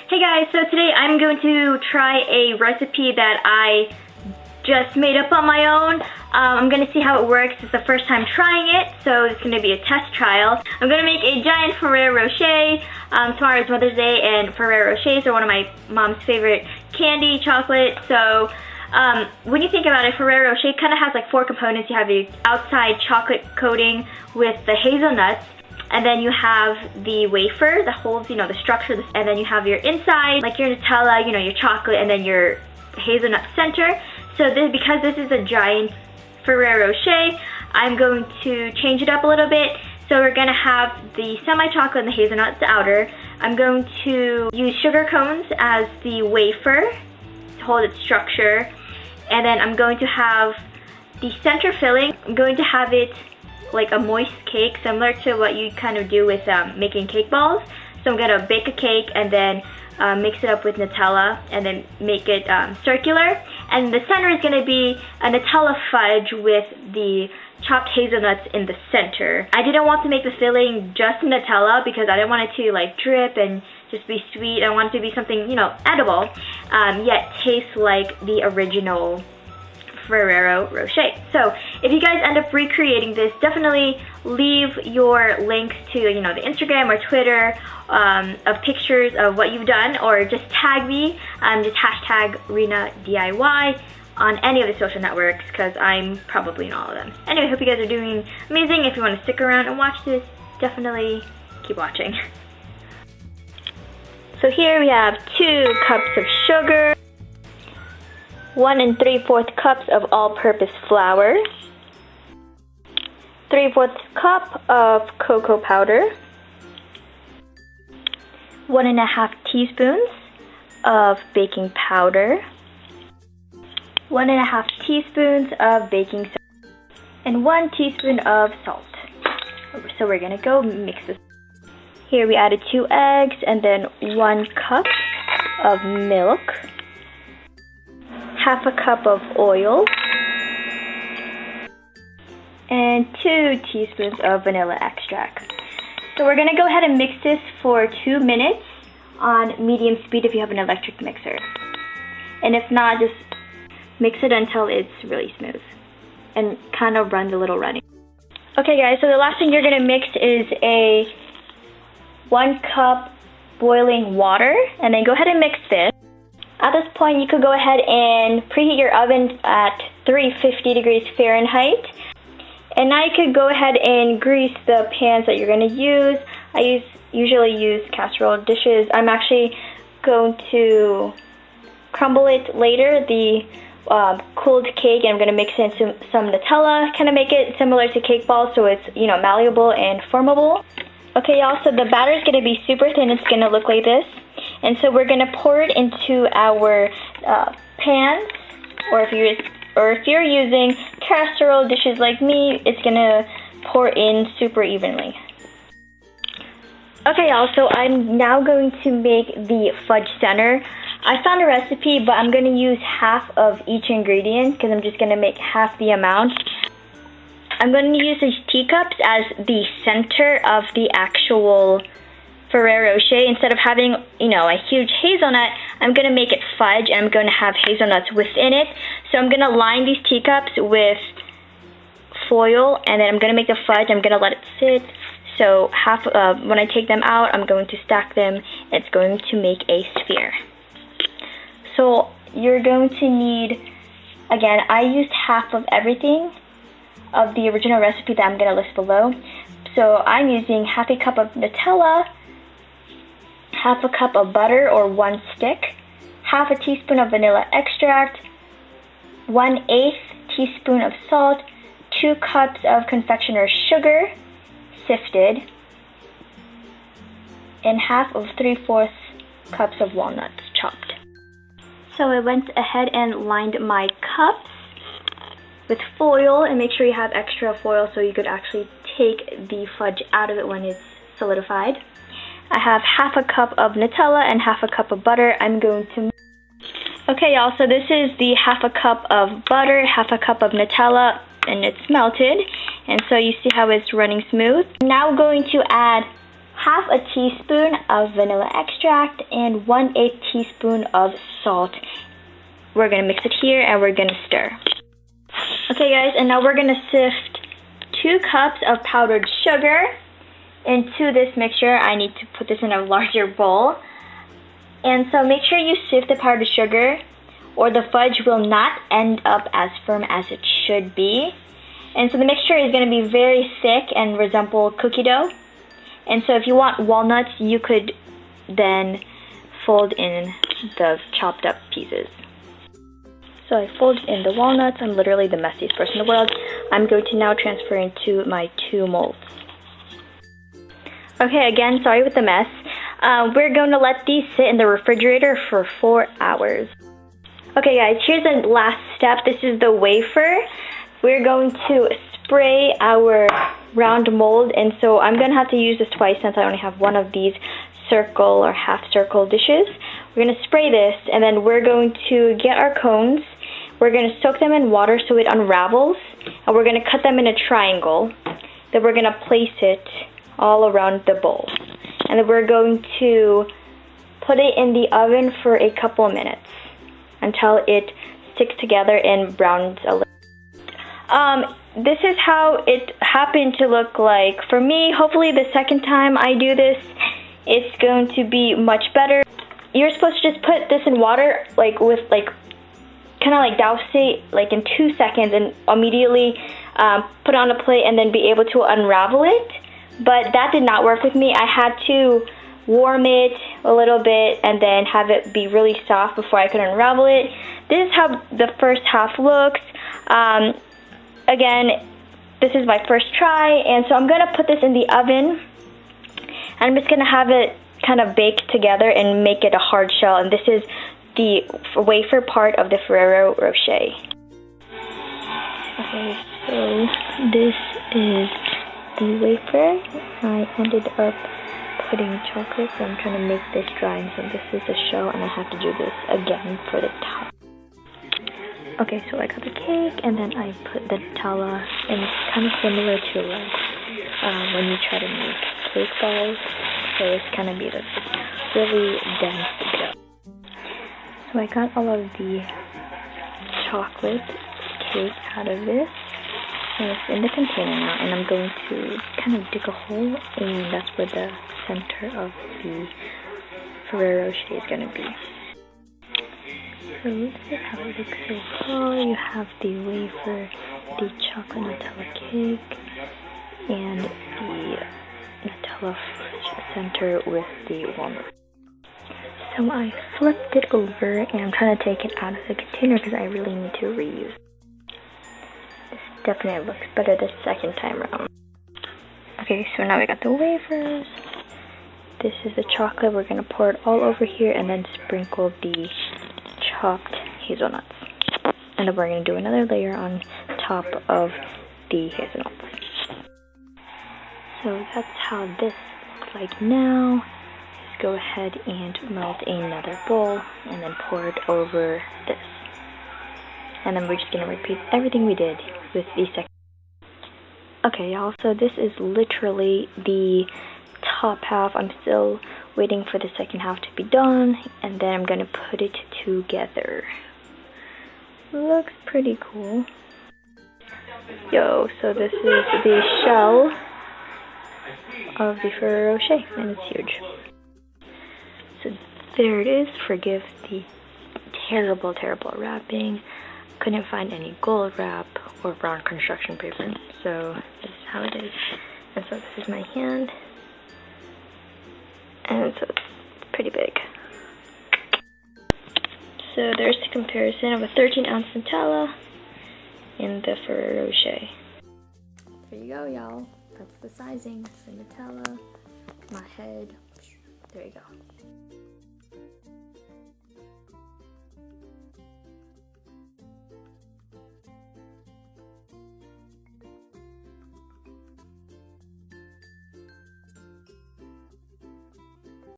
Hey guys, so today I'm going to try a recipe that I just made up on my own. I'm going to see how it works. It's the first time trying it, so it's going to be a test trial. I'm going to make a giant Ferrero Rocher. Tomorrow is Mother's Day, and Ferrero Rochers are one of my mom's favorite candy, chocolate. So when you think about it, Ferrero Rocher kind of has like 4 components. You have the outside chocolate coating with the hazelnuts, and then you have the wafer that holds, the structure, and then you have your inside, like your Nutella, your chocolate, and then your hazelnut center. So because this is a giant Ferrero Rocher, I'm going to change it up a little bit. So we're gonna have the semi-chocolate and the hazelnuts, the outer. I'm going to use sugar cones as the wafer to hold its structure. And then I'm going to have the center filling. I'm going to have it like a moist cake, similar to what you kind of do with making cake balls. So I'm gonna bake a cake and then mix it up with Nutella and then make it circular. And the center is gonna be a Nutella fudge with the chopped hazelnuts in the center. I didn't want to make the filling just Nutella because I didn't want it to like drip and just be sweet. I wanted it to be something, edible, yet taste like the original Ferrero Rocher. So if you guys end up recreating this, definitely leave your links to the Instagram or Twitter of pictures of what you've done, or just tag me, just hashtag Rena DIY on any of the social networks, because I'm probably in all of them. Anyway, hope you guys are doing amazing. If you want to stick around and watch this, definitely keep watching. So here we have 2 cups of sugar, 1 3/4 cups of all-purpose flour, 3/4 cup of cocoa powder, 1½ teaspoons of baking powder, 1½ teaspoons of baking soda, and 1 teaspoon of salt. So we're gonna go mix this. Here we added 2 eggs and then 1 cup of milk, ½ cup of oil, and 2 teaspoons of vanilla extract. So we're gonna go ahead and mix this for 2 minutes on medium speed if you have an electric mixer. And if not, just mix it until it's really smooth and kind of runs a little runny. Okay guys, so the last thing you're gonna mix is a 1 cup boiling water, and then go ahead and mix this. At this point, you could go ahead and preheat your oven at 350 degrees Fahrenheit. And now you could go ahead and grease the pans that you're going to use. I usually use casserole dishes. I'm actually going to crumble it later, the cooled cake, and I'm going to mix in some Nutella, kind of make it similar to cake balls so it's, malleable and formable. Okay, y'all, so the batter is going to be super thin. It's going to look like this. And so we're going to pour it into our pans, or if you're using casserole dishes like me, it's going to pour in super evenly. Okay, y'all, so I'm now going to make the fudge center. I found a recipe, but I'm going to use half of each ingredient because I'm just going to make half the amount. I'm going to use these teacups as the center of the actual Ferrero Rocher. Instead of having, a huge hazelnut, I'm going to make it fudge, and I'm going to have hazelnuts within it. So I'm going to line these teacups with foil, and then I'm going to make the fudge. I'm going to let it sit. So when I take them out, I'm going to stack them. It's going to make a sphere. So you're going to need, again, I used half of everything of the original recipe that I'm going to list below. So I'm using ½ cup of Nutella, ½ cup of butter or 1 stick, ½ teaspoon of vanilla extract, 1/8 teaspoon of salt, 2 cups of confectioner's sugar, sifted, and half of 3/4 cups of walnuts chopped. So I went ahead and lined my cups with foil, and make sure you have extra foil so you could actually take the fudge out of it when it's solidified. I have ½ cup of Nutella and ½ cup of butter. I'm going to... Okay, y'all, so this is the ½ cup of butter, ½ cup of Nutella, and it's melted. And so you see how it's running smooth. Now I'm going to add half a teaspoon of vanilla extract, and 1/8 teaspoon of salt. We're gonna mix it here and we're gonna stir. Okay guys, and now we're gonna sift 2 cups of powdered sugar into this mixture. I need to put this in a larger bowl. And so make sure you sift the powdered sugar or the fudge will not end up as firm as it should be. And so the mixture is going to be very thick and resemble cookie dough. And so if you want walnuts, you could then fold in the chopped up pieces. So I folded in the walnuts. I'm literally the messiest person in the world. I'm going to now transfer into my 2 molds. Okay, again, sorry with the mess. We're going to let these sit in the refrigerator for 4 hours. Okay guys, here's the last step. This is the wafer. We're going to spray our round mold, and so I'm going to have to use this twice since I only have one of these circle or half circle dishes. We're going to spray this, and then we're going to get our cones. We're going to soak them in water so it unravels, and we're going to cut them in a triangle. Then we're going to place it all around the bowl. And then we're going to put it in the oven for a couple of minutes until it sticks together and browns a little. This is how it happened to look like for me. Hopefully the second time I do this, it's going to be much better. You're supposed to just put this in water, kind of like douse it like in 2 seconds and immediately put it on a plate and then be able to unravel it. But that did not work with me. I had to warm it a little bit and then have it be really soft before I could unravel it. This is how the first half looks. Again, this is my first try, and so I'm going to put this in the oven. I'm just going to have it kind of bake together and make it a hard shell, and this is the wafer part of the Ferrero Rocher. Okay, so this is the wafer. I ended up putting chocolate, so I'm trying to make this dry, and so this is the shell, and I have to do this again for the top. Okay, so I got the cake, and then I put the Nutella, and it's kind of similar to like when you try to make cake balls, so it's kind of be this really dense dough. So I got all of the chocolate cake out of this, and it's in the container now, and I'm going to kind of dig a hole, and that's where the center of the Ferrero Rocher is going to be. So this is how it looks so far. You have the wafer, the chocolate Nutella cake, and the Nutella fudge center with the walnut. So I flipped it over, and I'm trying to take it out of the container because I really need to reuse. This definitely looks better the second time around. Okay, so now we got the wafers. This is the chocolate. We're going to pour it all over here and then sprinkle the chopped hazelnuts. And then we're going to do another layer on top of the hazelnuts. So that's how this looks like now. Just go ahead and melt another bowl and then pour it over this. And then we're just going to repeat everything we did with the second. Okay y'all, so this is literally the top half. I'm still waiting for the second half to be done, and then I'm going to put it together. Looks pretty cool. Yo, so this is the shell of the Ferrero Rocher, and it's huge. So there it is. Forgive the terrible wrapping. Couldn't find any gold wrap or brown construction paper, so this is how it is. And so this is my hand, and so it's pretty big. So there's the comparison of a 13-ounce Nutella and the Ferrero Rocher. There you go, y'all. That's the sizing. So Nutella, my head. There you go.